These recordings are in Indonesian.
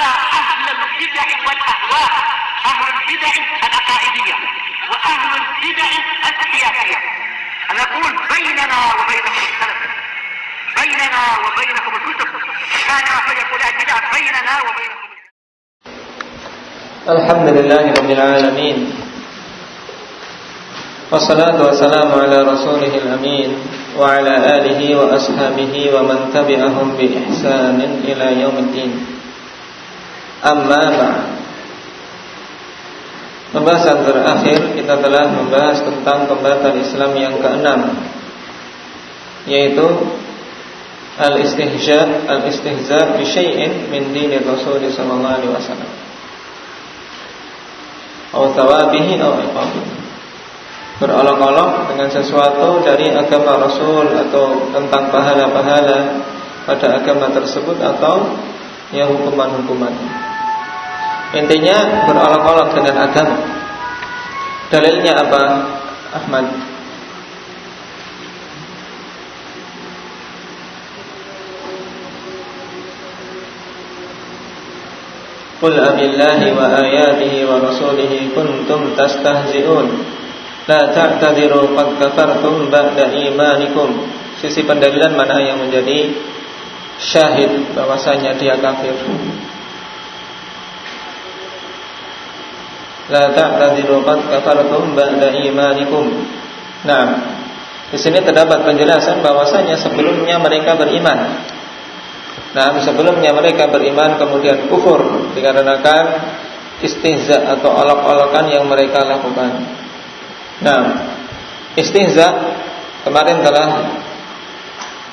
على أهل البدع والأهواء، أهل البدع العقائدية وأهل البدع السياسية. أنا أقول بيننا وبينكم السلف، بيننا وبينكم الكتب، كان فيقول البدع بيننا وبينكم. الحمد لله رب العالمين، والصلاة والسلام على رسوله الأمين وعلى آله وأصحابه ومن تبعهم بإحسان إلى يوم الدين. Amma ba'd. Pembahasan terakhir kita telah membahas tentang pembatal Islam yang keenam, yaitu al-istihza bi syai'in min dini Rasul sallallahu alaihi wasallam aw thawabihi aw iqabihi. Berolok-olok dengan sesuatu dari agama Rasul atau tentang pahala-pahala pada agama tersebut atau ya hukuman-hukuman. Intinya berolok-olok dengan agama. Dalilnya apa, Ahmad? Qul abillahi wa ayatihi wa rasulihi kuntum tastahzi'un la ta'tadiru qad kafartum ba'da imanikum. Sisi pendalilan mana yang menjadi syahid bahwasanya dia kafir? La ta'tadiru qad kafartum ba'da imanikum. Nah, di sini terdapat penjelasan bahwasanya sebelumnya mereka beriman. Nah, sebelumnya mereka beriman kemudian kufur dikarenakan istihza atau olok-olokan yang mereka lakukan. Nah, istihza kemarin telah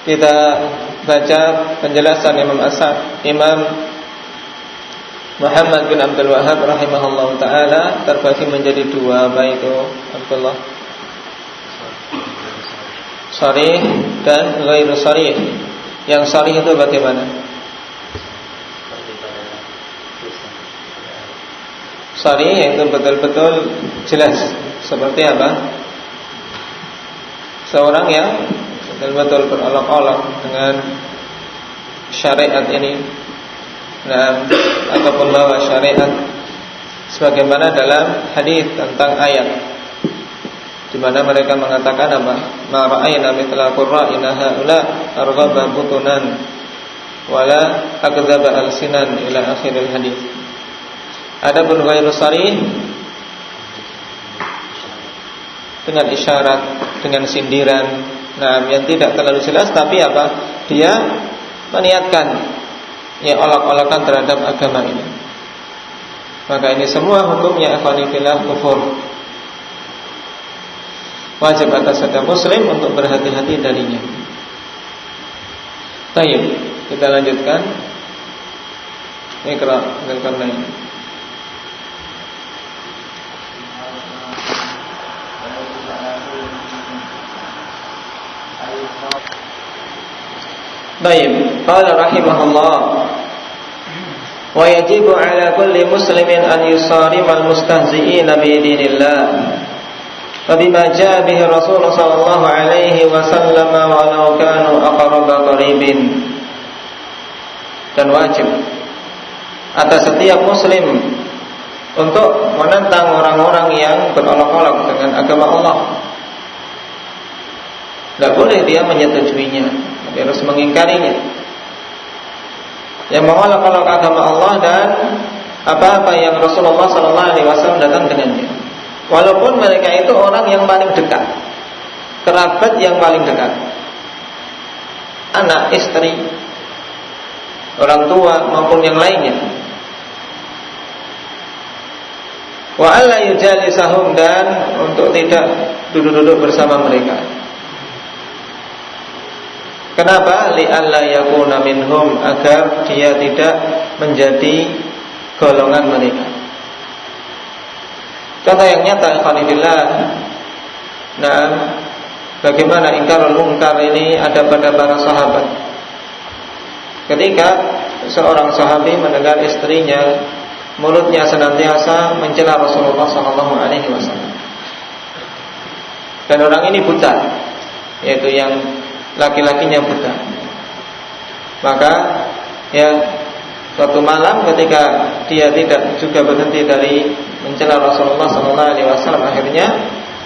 kita baca penjelasan Imam Muhammad bin Abdul Wahhab rahimahullah ta'ala terbagi menjadi dua, yaitu Abdullah sharih dan ghairu sharih. Yang sharih itu bagaimana? Sharih yang itu betul-betul jelas. Seperti apa? Seorang yang betul-betul berolok-olok dengan syariat ini, nah, ataupun bawa syariat sebagaimana dalam hadis tentang ayat, di mana mereka mengatakan apa? Ma ra'ayna mithla qurra'ina haula arghaba butunan wala akdzaba alsinan ila akhiril hadis. Adapun ghairu sharih dengan isyarat, dengan sindiran, nah, yang tidak terlalu jelas, tapi apa? Dia meniatkan ya olok-olokan terhadap agama ini. Maka ini semua hukumnya ikhwani fillah kufur. Wajib atas setiap muslim untuk berhati-hati darinya. Baik, kita lanjutkan. Iqra dan Qarnain. Baik, qala rahimahullah wa yajibu ala kulli muslimin an yusarima al-mustahzi'ina bi dinillah wa bima jaa bihi Rasul sallallahu alaihi wasallam walau kanu aqraba qaribin. Dan wajib atas setiap muslim untuk menentang orang-orang yang berolok-olok dengan agama Allah. Tidak boleh dia menyetujuinya, dia harus mengingkarinya. Yang mengolok-olok agama Allah dan apa-apa yang Rasulullah SAW datang dengannya, walaupun mereka itu orang yang paling dekat, kerabat yang paling dekat, anak, istri, orang tua maupun yang lainnya. Wa alla yujalisahum, dan untuk tidak duduk-duduk bersama mereka. Kenapa? Li'alla yakuna minhum, agar dia tidak menjadi golongan mereka. Contoh yang nyata ikhwanillah. Nah, bagaimana ingkarul munkar ini ada pada para sahabat. Ketika seorang sahabi mendengar istrinya mulutnya senantiasa mencela Rasulullah SAW, dan orang ini buta, yaitu yang laki-lakinya buta. Maka ya suatu malam ketika dia tidak juga berhenti dari mencela Rasulullah SAW, akhirnya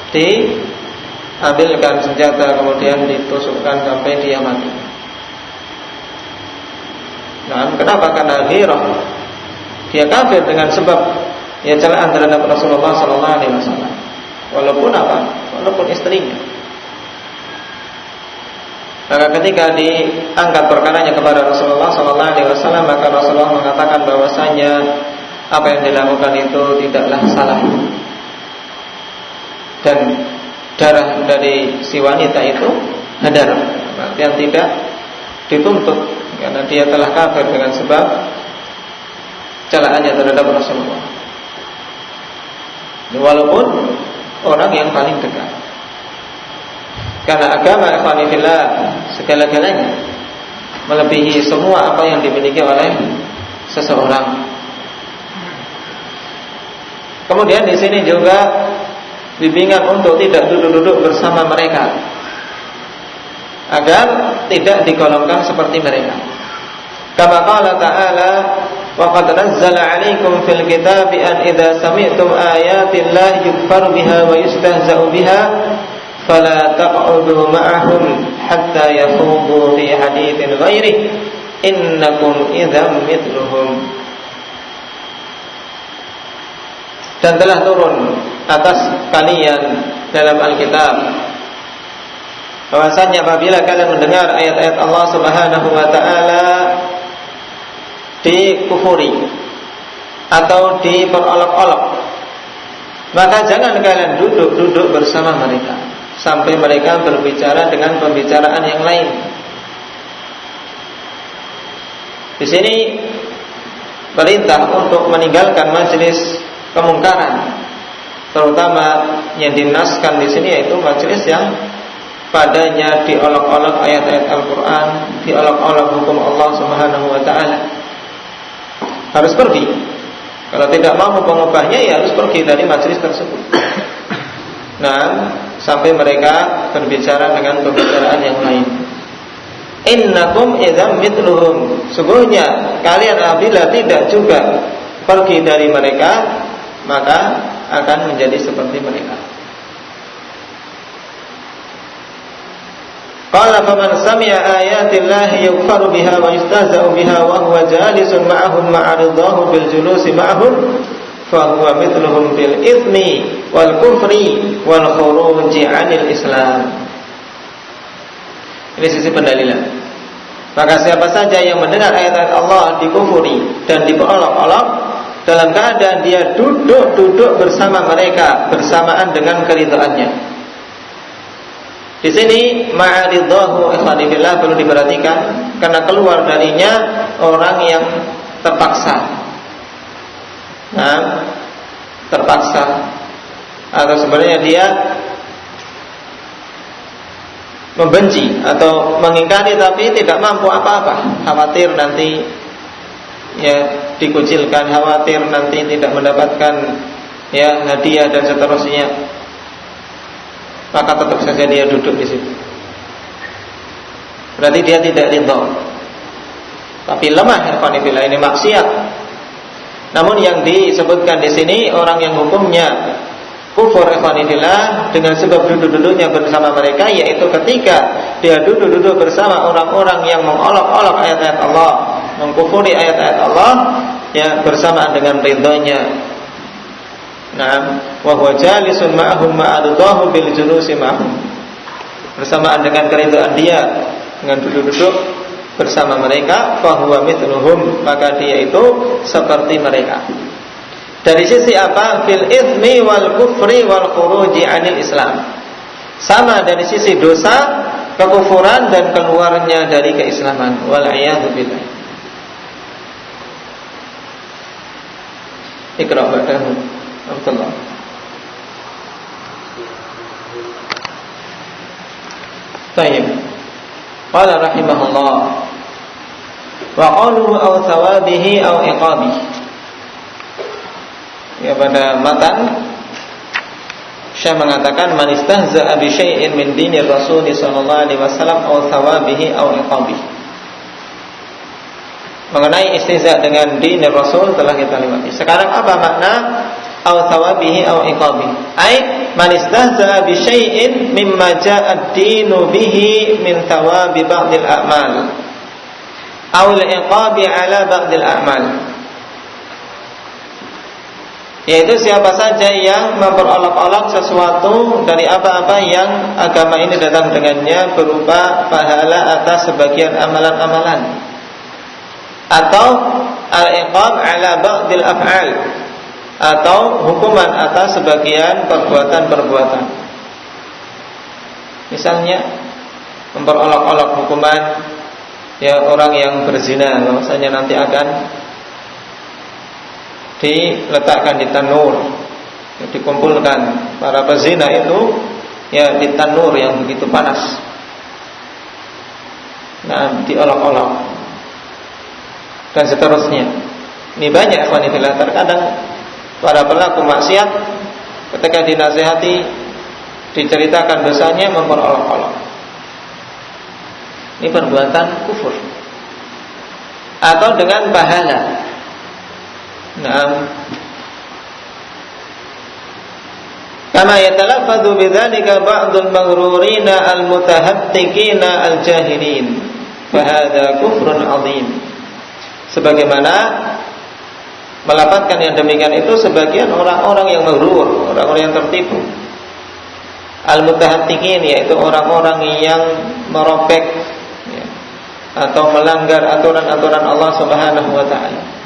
diambilkan senjata kemudian ditusukkan sampai dia mati. Nah, kenapa? Karena ghirah. Dia kafir dengan sebab ya celaan terhadap Rasulullah SAW. Walaupun apa? Walaupun istrinya. Maka ketika diangkat perkaranya kepada Rasulullah SAW, maka Rasulullah mengatakan bahwasanya apa yang dilakukan itu tidaklah salah. Dan darah dari si wanita itu hadar, yang tidak dituntut karena dia telah kafir dengan sebab celaannya terhadap Rasulullah. Walaupun orang yang paling dekat. Karena agama ikhwanifillah segala-galanya melebihi semua apa yang dimiliki oleh seseorang. Kemudian di sini juga bimbingan untuk tidak duduk-duduk bersama mereka, agar tidak digolongkan seperti mereka. Kama qala ta'ala, wa qad nazzala 'alaikum fil kitabi an idza sami'tum ayatillahi yukfaru biha wa yustahza'u biha fala taq'udu ma'ahum hatta yakhudu fi haditsin ghairihi innakum idzam mithluhum. Dan telah turun atas kalian dalam Alkitab bahwasanya apabila kalian mendengar ayat-ayat Allah Subhanahu wa taala dikufuri atau diperolok-olok, maka jangan kalian duduk bersama mereka sampai mereka berbicara dengan pembicaraan yang lain. Di sini perintah untuk meninggalkan majelis kemungkaran, terutama yang dinaskan di sini yaitu majelis yang padanya diolok-olok ayat-ayat Al-Quran, diolok-olok hukum Allah Subhanahu wa taala. Harus pergi. Kalau tidak mampu mengubahnya, ya harus pergi dari majelis tersebut. Nah, sampai mereka berbicara dengan pembicaraan yang lain. Innakum idzam mithluhum. Sungguhnya kalian apabila tidak juga pergi dari mereka, maka akan menjadi seperti mereka. Qala faman sami'a ayatillahi yukfaru biha wa yustahza'u biha wa huwa jalisun ma'ahum ma'aridahu bil julusi ma'ahum fa huwa mithluhum bil ithmi wal kufri wal khuruji 'anil Islam. Ini sisi pendalilan. Maka siapa saja yang mendengar ayat-ayat Allah dikufuri dan diperolok-olok dalam keadaan dia duduk bersama mereka bersamaan dengan keridhaannya. Di sini ma'aridahu ikhwanifillah perlu diperhatikan karena keluar darinya orang yang terpaksa. Nah, terpaksa atau sebenarnya dia membenci atau mengingkari tapi tidak mampu apa-apa, khawatir nanti ya dikucilkan, khawatir nanti tidak mendapatkan ya hadiah dan seterusnya, maka tetap saja dia duduk di situ. Berarti dia tidak ridha, tapi lemah ikhwanifillah, ini maksiat. Namun yang disebutkan di sini orang yang hukumnya kufur ikhwanifillah dengan sebab duduk-duduknya bersama mereka, yaitu ketika dia duduk bersama orang-orang yang mengolok-olok ayat-ayat Allah, mengkufuri ayat-ayat Allah, ya bersamaan dengan ridhonya. Nah, wa huwa jalisun ma'ahum ma'adudahu bil julusi ma'ahum, bersamaan dengan keridhaan dia dengan duduk-duduk bersama mereka, fa huwa mithluhum, maka dia itu seperti mereka. Dari sisi apa? Fil ithmi wal kufri wal khuruji 'anil Islam. Sama dari sisi dosa, kekufuran dan keluarnya dari keislaman. Wal a'yadu billah. Iqra ba'dahu. Alhamdulillah. Baik. Qala rahimahullah. Wa qalu aw thawabihi aw iqabihi. Ya, pada matan Syekh mengatakan man istahza'a bi syai'in min dinir Rasul sallallahu alaihi wasallam aw thawabihi aw iqabihi. mengenai istihza dengan dinir Rasul telah kita lewati. Sekarang apa makna aw thawabihi aw iqabihi? Ai man istahza bi syai'in mimma ja'a ad-dinu bihi min thawabi ba'dil a'mal aw al-iqabi 'ala ba'dil a'mal. Yaitu siapa saja yang memperolok-olok sesuatu dari apa-apa yang agama ini datang dengannya berupa pahala atas sebagian amalan-amalan, atau al-iqab 'ala ba'dil af'al, atau hukuman atas sebagian perbuatan-perbuatan. Misalnya memperolok-olok hukuman ya orang yang berzina, bahwasanya nanti akan diletakkan di tanur, dikumpulkan para pezina itu ya di tanur yang begitu panas. Nah, diolok-olok dan seterusnya. Ini banyak ikhwan fillah. Terkadang para pelaku maksiat ketika dinasihati, diceritakan dosanya, memperolok-olok. Ini perbuatan kufur. Atau dengan pahala. Nah, kama yatalaffadhu bidzalika ba'dul maghrurina al-mutahattikina al-jahilin, fa hadza kufrun 'adzim. Sebagaimana melafazkan yang demikian itu sebagian orang-orang yang maghrur, orang-orang yang tertipu. Al-mutahattikin, yaitu orang-orang yang merobek ya, atau melanggar aturan-aturan Allah Subhanahu wa taala.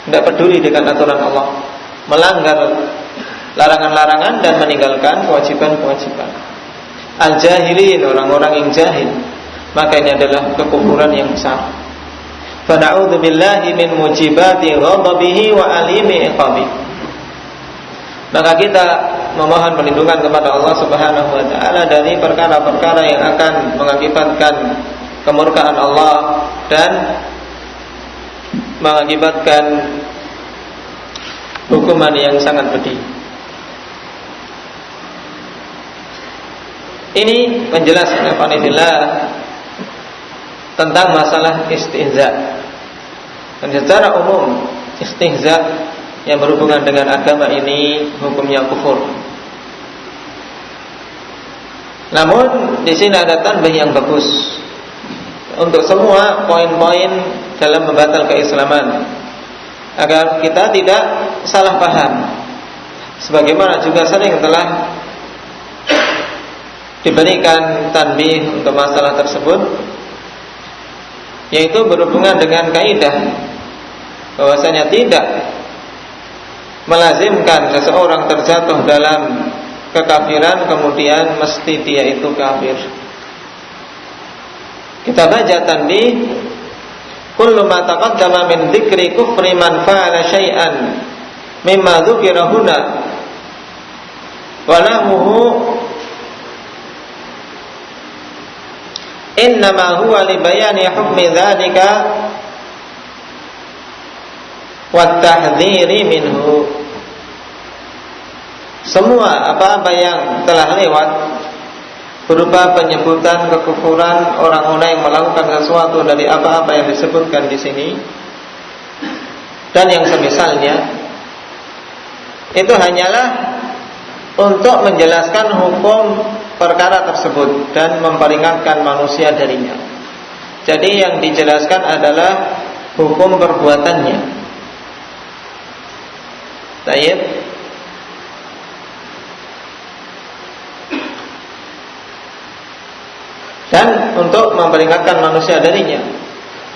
Tidak peduli dengan aturan Allah, melanggar larangan-larangan dan meninggalkan kewajiban-kewajiban. Al-jahilin, orang-orang yang jahil. Maka ini adalah kekufuran yang besar. Fa na'udzu billahi min mujibati ghadabihi wa alimi iqabi. Maka kita memohon perlindungan kepada Allah Subhanahu wa taala dari perkara-perkara yang akan mengakibatkan kemurkaan Allah dan mengakibatkan hukuman yang sangat pedih. Ini menjelaskan tentang masalah istihza. Dan secara umum istihza yang berhubungan dengan agama ini hukumnya kufur. Namun di sini ada tanbih yang bagus untuk semua poin-poin dalam membatal keislaman, agar kita tidak salah paham. Sebagaimana juga sering telah diberikan tanbih untuk masalah tersebut, yaitu berhubungan dengan kaidah bahwasanya tidak melazimkan seseorang terjatuh dalam kekafiran kemudian mesti dia itu kafir. Kita baca tanbih, kullu ma taqaddama min dzikri kufri man fa'ala syai'an mimma dzukira huna wa lahu innama huwa li bayani hukmi dzalika wa tahdhiri minhu. Semua apa-apa yang telah lewat berupa penyebutan kekufuran orang-orang yang melakukan sesuatu dari apa-apa yang disebutkan di sini dan yang semisalnya, itu hanyalah untuk menjelaskan hukum perkara tersebut dan memperingatkan manusia darinya. Jadi yang dijelaskan adalah hukum perbuatannya. Baik. Dan untuk memperingatkan manusia darinya.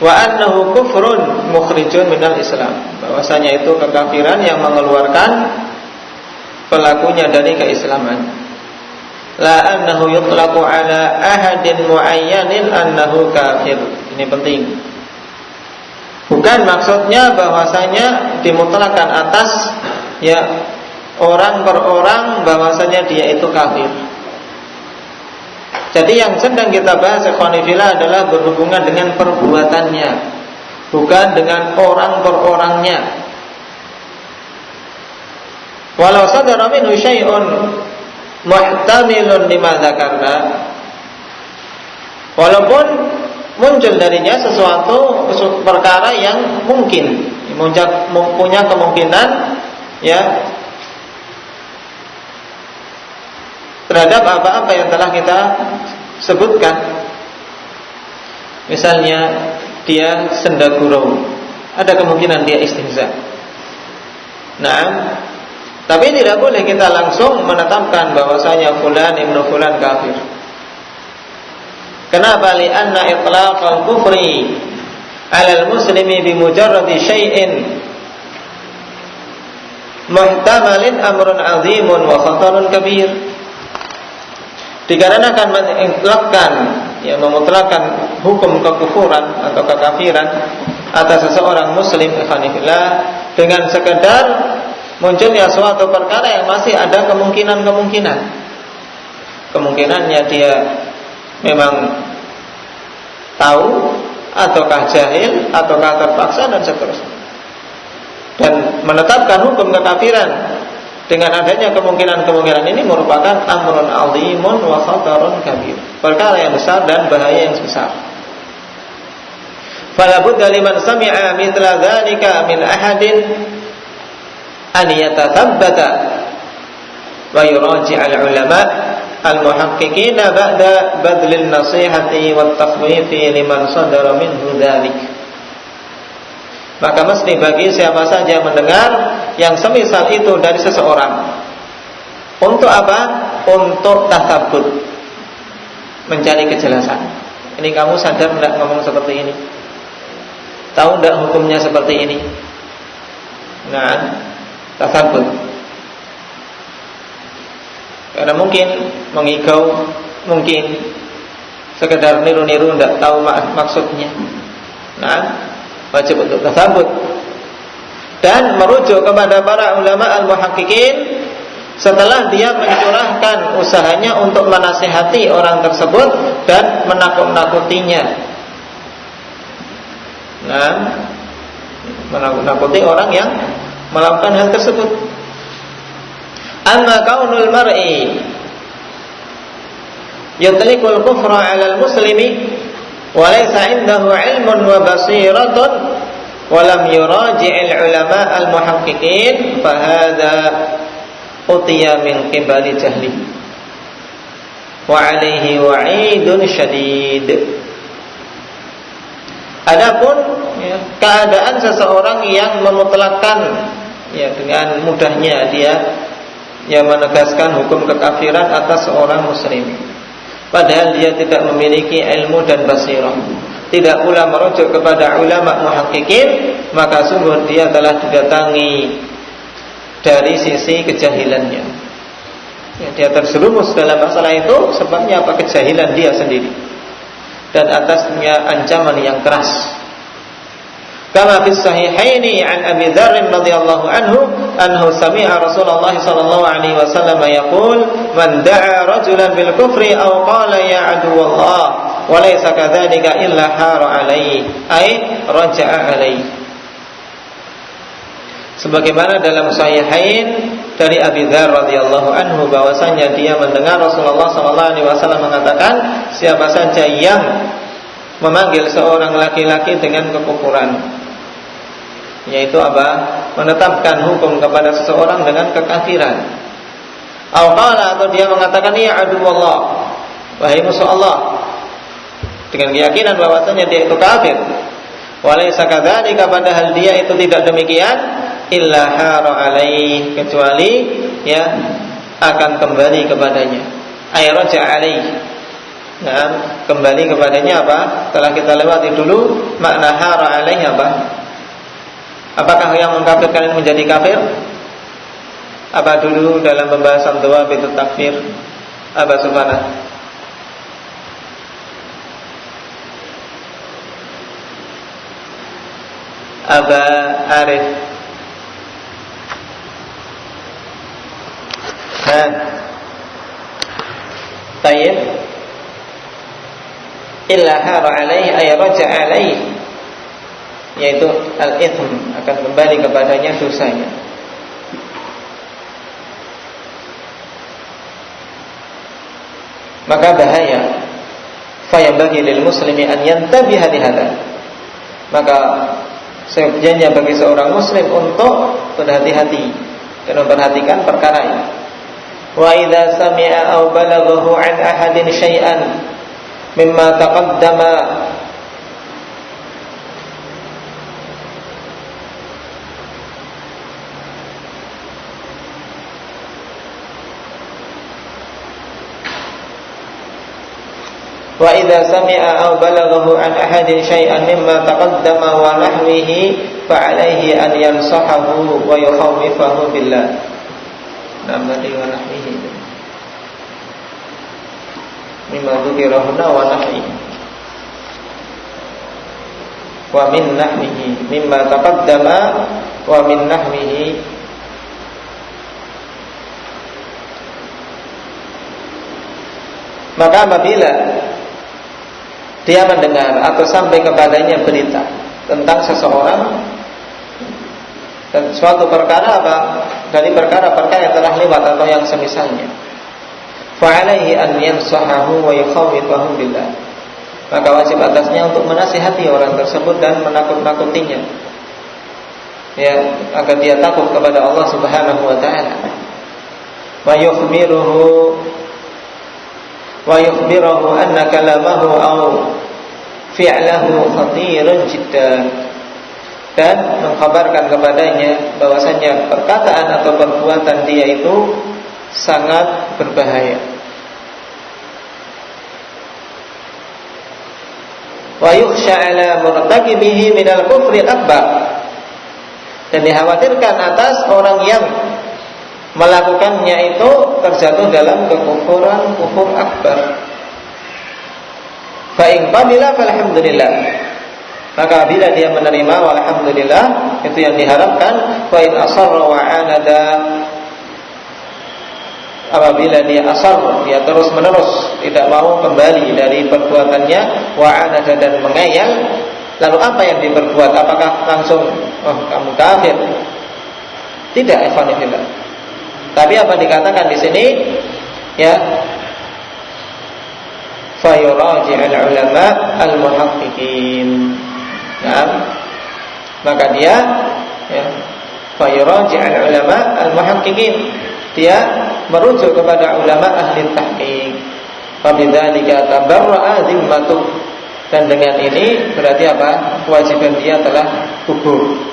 Wa annahu kufrun mukhrijun minal Islam, bahwasanya itu kekafiran yang mengeluarkan pelakunya dari keislaman. La annahu yutlaqu ala ahadin muayyanin annahu kafir. Ini penting. Bukan maksudnya bahwasanya dimutlakan atas ya orang per orang bahwasanya dia itu kafir. Jadi yang sedang kita bahas ikhwanifillah adalah berhubungan dengan perbuatannya, bukan dengan orang per orangnya. Walau sadara minhu syai'un muhtamilun lima dzakarna, walaupun muncul darinya sesuatu perkara yang mungkin punya kemungkinan ya terhadap apa-apa yang telah kita sebutkan. Misalnya dia senda gurau, ada kemungkinan dia istinza. Nah, tapi tidak boleh kita langsung menetapkan bahwasanya fulan ibnu fulan kafir. Kenapa? Li'anna itlaq al-kufri 'ala al-muslimi bi mujarradi syai'in muhtamalin amrun 'azimun wa khatarun kabir. Dikarenakan mengitlaqkan, ya, memutlakkan hukum kekufuran atau kekafiran atas seseorang muslim dengan sekedar munculnya suatu perkara yang masih ada kemungkinannya dia memang tahu ataukah jahil ataukah terpaksa dan seterusnya, dan menetapkan hukum kekafiran dengan adanya kemungkinan ini merupakan amrun 'azimun wa khatarun kabir, perkara yang besar dan bahaya yang besar. Fala budda liman sami'a mithla dzalika min ahadin an yatathabbata wa yuraji' al-ulama al-muhaqqiqin ba'da badlin nasihati wat takhwifi liman sadara minhu dzalik. Maka mesti bagi siapa saja mendengar yang semisal itu dari seseorang. Untuk apa? Untuk tathabbut, mencari kejelasan. Ini kamu sadar tidak ngomong seperti ini? Tahu tidak hukumnya seperti ini? Nah, tathabbut. Karena mungkin mengigau, mungkin sekedar niru-niru, tidak tahu maksudnya. Nah, wajib untuk tathabbut dan merujuk kepada para ulama al-muhaqqiqin setelah dia mencurahkan usahanya untuk menasihati orang tersebut dan menakut-nakutinya. Nah, menakut-nakuti orang yang melakukan hal tersebut. Amma kaunul mar'i yutliqul kufra 'alal muslimi wa laysa 'indahu 'ilmun wa basiratun wa lam yuraji'il 'ulama al-muhaqqiqin fa hadza utiya min qibali jahli wa 'alaihi wa'idun syadid. Adapun ya, keadaan seseorang yang memutlakkan, ya, dengan mudahnya dia yang menegaskan hukum kekafiran atas seorang muslim, padahal dia tidak memiliki ilmu dan basirah, tidak pula merujuk kepada ulama muhaqqiqin, maka sungguh dia telah didatangi dari sisi kejahilannya. Ya, dia terjerumus dalam masalah itu sebabnya apa? Kejahilan dia sendiri, dan atasnya ancaman yang keras. Kama fi sahihaini an Abi Dzar radhiyallahu anhu sami'a Rasulullah sallallahu alaihi wasallam yaqul man da'a rajulan bil kufri aw qala ya aduwallah wa laysa kadzalika illa hara alaihi ay raja'a alaihi. Sebagaimana dalam sahihain dari Abi Dzar radhiyallahu anhu bahwasanya dia mendengar Rasulullah sallallahu alaihi wasallam mengatakan, siapa saja yang memanggil seorang laki-laki dengan kekufuran, yaitu apa? Menetapkan hukum kepada seseorang dengan kekafiran. Atau dia mengatakan ya aduwallah, wahai musuh Allah, dengan keyakinan bahwasanya dia itu kafir. Walaysa kadzalika, padahal dia itu tidak demikian, illa hara alaih, kecuali ya akan kembali kepadanya. Ay raja alaih. Nah, kembali kepadanya apa? Telah kita lewati dulu makna hara alaih apa? Apakah yang mengkafirkan ini menjadi kafir? Apa dulu dalam pembahasan doa itu takfir? Apa subhanah? Aba Arif. Nah, tayyib. Illa hara alaihi ay raja alaihi, yaitu al-ithm, akan kembali kepadanya dosanya. Maka bahaya Fayambaghi lil muslimi an yantabiha li hadza. Maka seyogyanya bagi seorang muslim untuk berhati-hati dan memperhatikan perkara ini. Wa idza sami'a aw balaghahu 'an ahadin syai'an mimma taqaddama wa idza sami'a aw balaghahu an ahadin syai'an mimma taqaddama wa nahwihi fa 'alaihi an yansahahu wa yukhawifahu billah. Namadi wa nahwihi mimma dzukira wa nahwihi wa min nahwihi mimma taqaddama wa min nahwihi. Maka apabila dia mendengar atau sampai kepadanya berita tentang seseorang dan suatu perkara apa dari perkara-perkara yang telah lewat atau yang semisalnya, fa'alaihi an yansahahu wa yukhawifahu billah. Maka wajib atasnya untuk menasihati orang tersebut dan menakut-nakutinya, ya, agar dia takut kepada Allah Subhanahu wa taala. Wa yukhbiruhu anna kalamahu aw fi'lahu khatirun jiddan, dan mengkhabarkan kepadanya bahwasanya perkataan atau perbuatan dia itu sangat berbahaya. Wa yukhsha 'ala murtakibihi minal kufri akbar, dan dikhawatirkan atas orang yang melakukannya itu terjatuh dalam kekufuran, kufur akbar. Fa in qabila falhamdulillah. Maka bila dia menerima walhamdulillah, itu yang diharapkan. Fa in asarra wa anada, apabila dia asar, dia terus-menerus tidak mau kembali dari perbuatannya, wa anada, dan mengeyel, lalu apa yang diperbuat? Apakah langsung kamu kafir? Tidak, ikhwanillah. Tapi apa dikatakan di sini? Ya, fayuraji'ul ulama al-muhaqqiqin. Nah, maka dia, ya, fayuraji'ul ulama al-muhaqqiqin. Dia merujuk kepada ulama ahli tahqiq. Fabidzalika tabarra'a zimmatuh. Dan dengan ini berarti apa? Kewajiban dia telah gugur.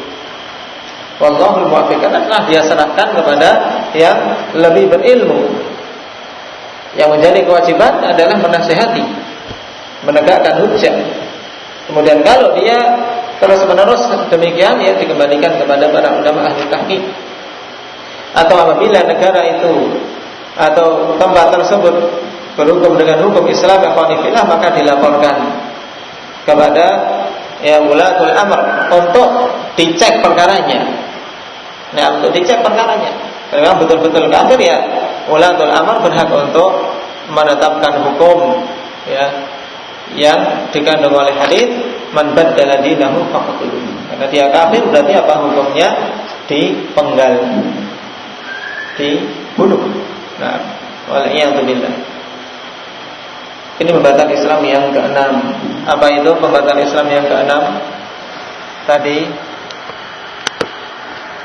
Wallahul muwaffiq, karena dia serahkan kepada yang lebih berilmu. Yang menjadi kewajiban adalah menasihati, menegakkan hujjah. Kemudian kalau dia terus-menerus demikian, ya dikembalikan kepada para ulama ahli tahqiq. Atau apabila negara itu atau tempat tersebut berhukum dengan hukum Islam ikhwanillah, maka dilaporkan kepada ya ulatul amr untuk dicek perkaranya. Nah, untuk dicek perkaranya, kalau betul-betul kafir, ya ulatul amr berhak untuk menetapkan hukum, ya, yang dikandung oleh hadis man baddala dinahu faqtuluhu. Karena dia kafir berarti apa hukumnya? Dipenggal, dibunuh. Nah, waliyadzubillah. Ini pembatal Islam yang ke-6. Apa itu pembatal Islam yang ke-6? Tadi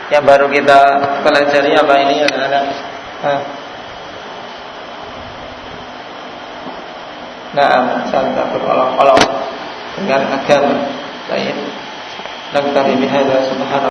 yang baru kita pelajari apa ini anak-anak? Nah, santap berolok-olok dengan agama. Baik. Naktabi bihadza subhanallah.